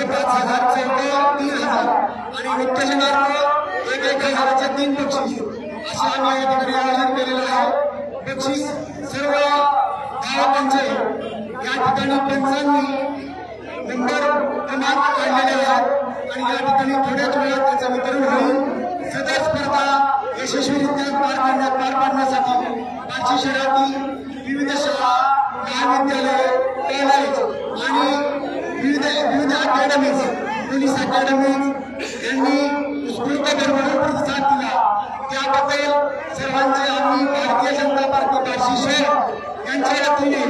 5,000 चौके 3,000 आणि उत्तेजनार्थ 1,000चे 3 बक्षीस असे आम्ही या ठिकाणी आयोजन केलेलं आहे। बक्षीस सर्व गावांचे या ठिकाणी पंचांनी नंबर क्रमांक काढलेले आहेत आणि या ठिकाणी थोड्याच वेळात त्याचं वितरण होईल। सदर स्पर्धा यशस्वीरित्या पार पाडण्यासाठी बार्शी शहरातील विविध शाळा महाविद्यालय कॉलेज आणि विविध अकॅडमीज पोलीस अकॅडमीज यांनी उत्स्फूर्तपणे प्रतिसाद दिला त्याबद्दल सर्वांचे आम्ही भारतीय जनता पार्टी बार्शी शहर यांच्या वतीने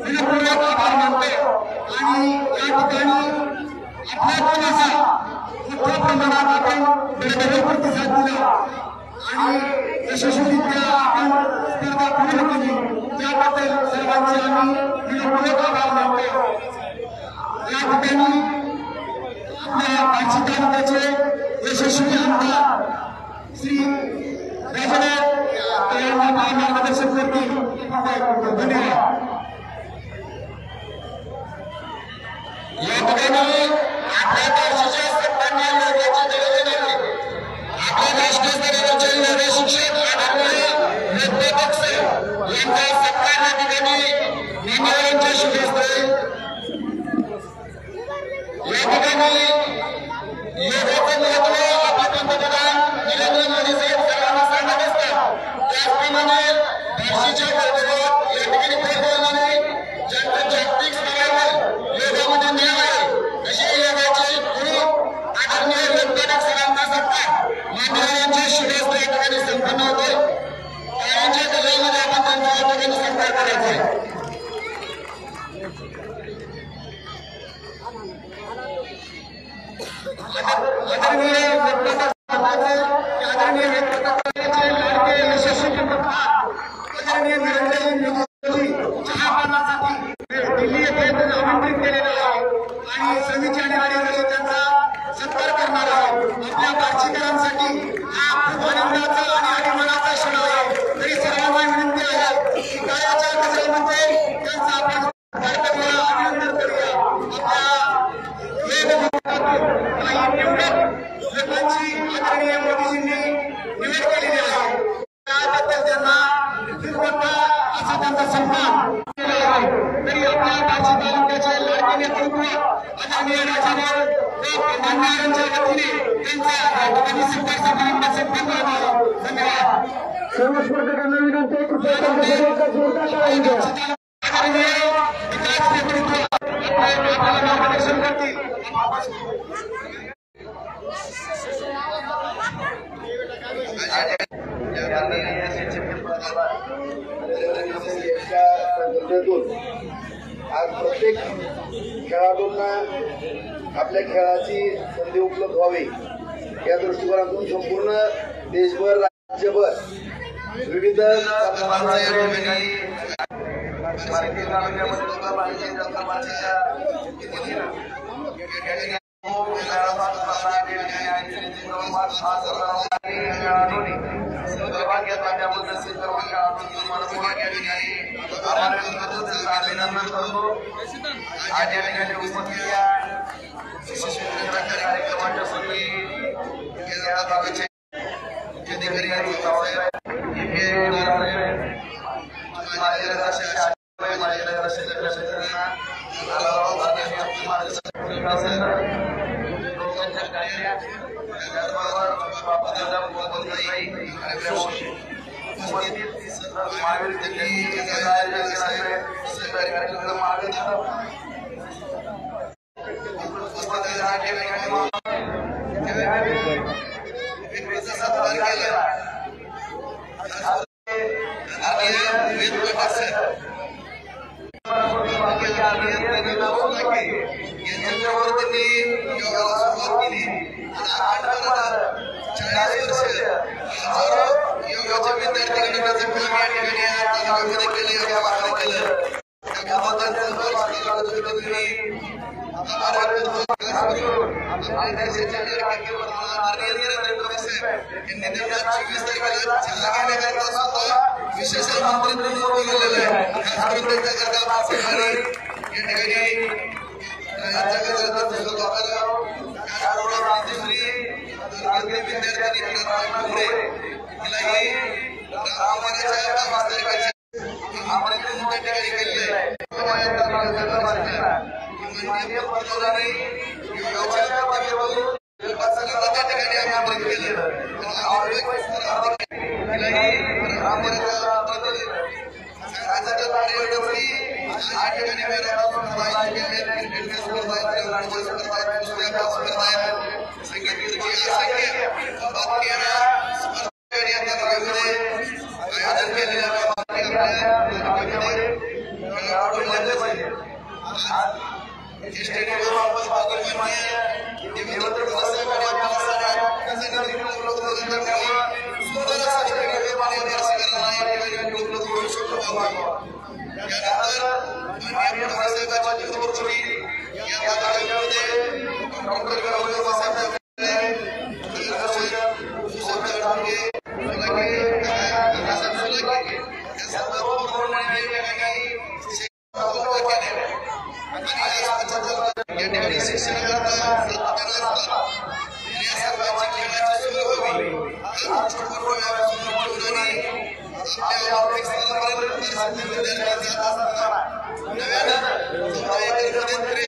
मनपूर्वक आभार मानतो आणि या ठिकाणी आपल्या कोणाचा मोठ्या प्रमाणात आपण भरभरून प्रतिसाद दिला आणि यशस्वीरित्या आपण स्पर्धा पूर्ण केली त्याबद्दल सर्वांचे आम्ही मनपूर्वक आभार मानतो। या ठिकाणी आपल्या बार्शी तालुक्याचे यशस्वी आमदार श्री राजनाथ यांना मार्गदर्शन करतील। धन्यवाद। या ठिकाणी आपल्या बार्शीच्या सन्माननीय लोकांचे नियोजन आहे। आपल्या राष्ट्रीय स्तरावर चालणारे शिक्षक प्राध्यापक यांचा सत्कार या ठिकाणी मान्यवरांच्या शुभ हस्ते या ठिकाणी योगाचं महत्व आपले पंतप्रधान नरेंद्र मोदी साहेब सर्वांना सांगत असतात। त्याचप्रमाणे बार्शीच्या गौरवात या ठिकाणी भर दिल्याने जागतिक स्तरावर योगामध्ये नाव आहे अशी योगाचे गुरु आदरणीय व्यक्तिगत सरांचा सत्कार मान्यवरांच्या शुभ हस्ते या ठिकाणी संपन्न होते। त्यांच्या गजरामध्ये आपण त्यांचा या ठिकाणी सत्कार करायचा आहे। आदरणीय व्यक्तिगताचे लाडके यशस्वी पंतप्रधान आदरणीय नरेंद्र मोदी चहापानासाठी दिल्ली येथे आमंत्रित केलेलं आहे आणि 26 जानेवारी रोजी त्यांचा सत्कार करणार आहे। आपल्या बार्शीकरांसाठी हा खूप आनंदाचा आणि अभिमानाचा क्षण आहे। तरी सर्वांना विनंती आहे की काळाच्या गजरामध्ये त्यांचा आपण सत्कार करूया, अभिनंदन करूया। लोकांची आदरणीय मोदीजींनी निवड केलेली आहे त्याबद्दल त्यांना खूप मोठा असा त्यांचा सन्मान केला आहे। तरी आपल्या बार्शी तालुक्याचे लाडके नेतृत्व आदरणीय राजाभाऊ मान्यवरांच्या वतीने त्यांचा या ठिकाणी सत्कार समारंभ संपन्न होत आहे। धन्यवाद। सर्व स्पर्धकांना विनंती आहे की आदरणीय विकास नेतृत्व आपल्याला मार्गदर्शन करतील। आज प्रत्येक खेळाडूंना आपल्या खेळाची संधी उपलब्ध व्हावी या दृष्टिकोनातून संपूर्ण देशभर राज्यभर विविध अभिनंदन करतो। आज या ठिकाणी उपस्थित कार्यक्रमाच्या संधी विशेष नव्यानं